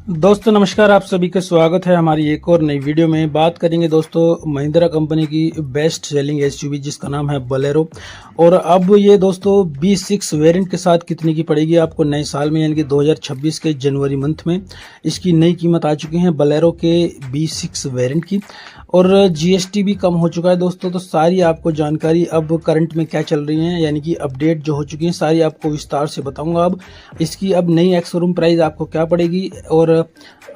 दोस्तों नमस्कार, आप सभी का स्वागत है हमारी एक और नई वीडियो में। बात करेंगे दोस्तों महिंद्रा कंपनी की बेस्ट सेलिंग एसयूवी जिसका नाम है बोलेरो। और अब ये दोस्तों B6 वेरिएंट के साथ कितने की पड़ेगी आपको नए साल में, यानी कि 2026 के जनवरी मंथ में इसकी नई कीमत आ चुकी है बोलेरो के B6 वेरिएंट की। और जीएसटी भी कम हो चुका है दोस्तों। तो सारी आपको जानकारी अब करंट में क्या चल रही है, यानी कि अपडेट जो हो चुकी है सारी आपको विस्तार से बताऊंगा। अब इसकी अब नई एक्स-शोरूम प्राइस आपको क्या पड़ेगी और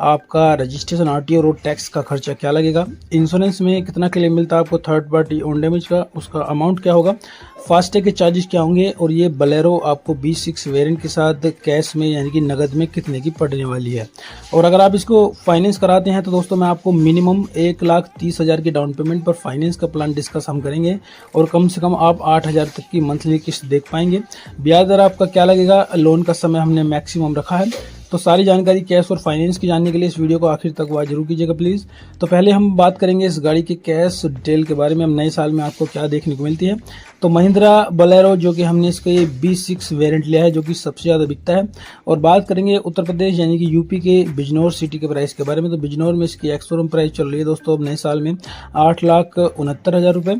आपका रजिस्ट्रेशन आरटीओ रोड टैक्स का खर्चा क्या लगेगा, इंश्योरेंस में कितना क्लेम मिलता है आपको थर्ड पार्टी ओन डैमेज का, उसका अमाउंट क्या होगा, फास्टैग के चार्जेस क्या होंगे, और ये बोलेरो आपको B6 वेरिएंट के साथ कैश में यानी कि नगद में कितने की पड़ने वाली है। और अगर आप इसको फाइनेंस कराते हैं तो दोस्तों मैं आपको मिनिमम 1,30,000 की डाउन पेमेंट पर फाइनेंस का प्लान डिस्कस हम करेंगे और कम से कम आप 8,000 तक की मंथली किस्त देख पाएंगे। ब्याज दर आपका क्या लगेगा, लोन का समय हमने मैक्सिमम रखा है। तो सारी जानकारी कैश और फाइनेंस की जानने के लिए इस वीडियो को आखिर तक वॉच जरूर कीजिएगा प्लीज़। तो पहले हम बात करेंगे इस गाड़ी के कैश डिटेल के बारे में, हम नए साल में आपको क्या देखने को मिलती है। तो महिंद्रा बोलेरो जो कि हमने इसका ये B6 वेरिएंट लिया है जो कि सबसे ज़्यादा बिकता है। और बात करेंगे उत्तर प्रदेश यानी कि यूपी के बिजनौर सिटी के प्राइस के बारे में। तो बिजनौर में इसकी एक्स-शोरूम प्राइस चल रही है दोस्तों अब नए साल में 8,69,000 रुपये।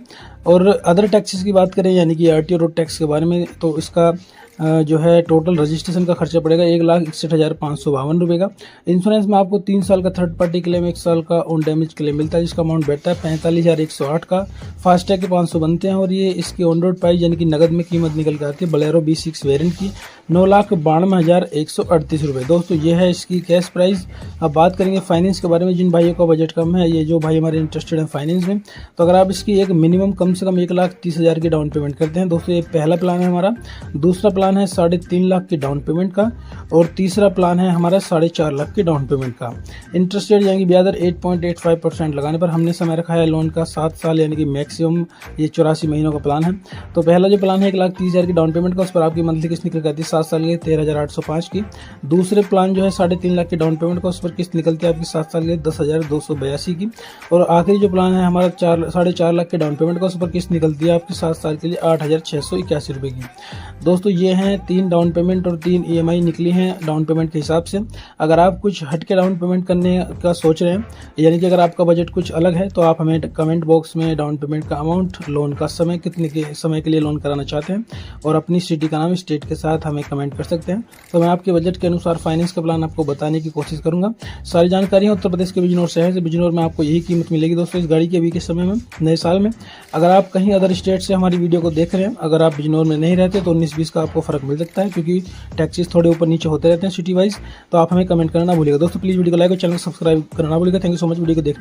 और अदर टैक्सेस की बात करें यानी कि आरटीओ रोड टैक्स के बारे में, तो इसका जो है टोटल रजिस्ट्रेशन का खर्चा पड़ेगा 1,61,552 का। इंश्योरेंस में आपको 3 साल का थर्ड पार्टी क्लेम, 1 साल का ओन डैमेज क्लेम मिलता है जिसका अमाउंट बैठता है 45,108 का। फास्टैग के 500 बनते हैं। और ये इसकी ऑन रोड प्राइस यानी कि नगद में कीमत निकल के आती है बोलेरो B6 वेरिएंट की 9,92,138 रुपये। दोस्तों ये है इसकी कैश प्राइस। अब बात करेंगे फाइनेंस के बारे में। जिन भाइयों का बजट कम है, ये जो भाई हमारे इंटरेस्टेड हैं फाइनेंस में, तो अगर आप इसकी एक मिनिमम कम से कम 1,30,000 की डाउन पेमेंट करते हैं दोस्तों, ये पहला प्लान है हमारा। दूसरा प्लान है 3.5 लाख की डाउन पेमेंट का। और तीसरा प्लान है हमारा 4.5 लाख की डाउन पेमेंट का। इंटरेस्ट रेट यानी कि ब्याज दर 8.85% लगाने पर हमने समय रखा है लोन का 7 साल यानी कि मैक्सिमम ये 84 महीनों का प्लान है। तो पहला जो प्लान है 1,30,000 की डाउन पेमेंट का, उस पर आपकी मंथली किस्त निकल जाती है 7 साल की 13,805 की। दूसरे प्लान जो है 3.5 लाख की डाउन पेमेंट का, उस पर किस्त निकलती है आपकी 7 साल की 10,282 की। और आखिरी जो प्लान है हमारा 4.5 लाख की डाउन पेमेंट का, उस पर किस्त निकलती है आपकी 7 साल के लिए 8,681 रुपये की। दोस्तों ये हैं 3 डाउन पेमेंट और 3 EMI निकली हैं डाउन पेमेंट के हिसाब से। अगर आप कुछ हट के डाउन पेमेंट करने का सोच रहे हैं, यानी कि अगर आपका बजट कुछ अलग है, तो आप हमें कमेंट बॉक्स में डाउन पेमेंट का अमाउंट, लोन का समय, कितने के समय के लिए लोन कराना चाहते हैं और अपनी सिटी का नाम, स्टेट के साथ हमें कमेंट कर सकते हैं। तो मैं आपके बजट के अनुसार फाइनेंस का प्लान आपको बताने की कोशिश करूंगा। सारी जानकारी उत्तर प्रदेश के बिजनौर शहर से। बिजनौर में आपको यही कीमत मिलेगी दोस्तों इस गाड़ी की अभी के समय में नए साल में। अगर आप कहीं अदर स्टेट से हमारी वीडियो को देख रहे हैं, अगर आप बिजनौर में नहीं रहते, तो 19-20 का आपको फर्क मिल सकता है क्योंकि टैक्सेस थोड़े ऊपर नीचे होते रहते हैं सिटी वाइज। तो आप हमें कमेंट करना ना भूलिएगा दोस्तों। प्लीज़ वीडियो को लाइक और चैनल को सब्सक्राइब करना ना भूलिएगा। Thank you so much video को देखने के लिए।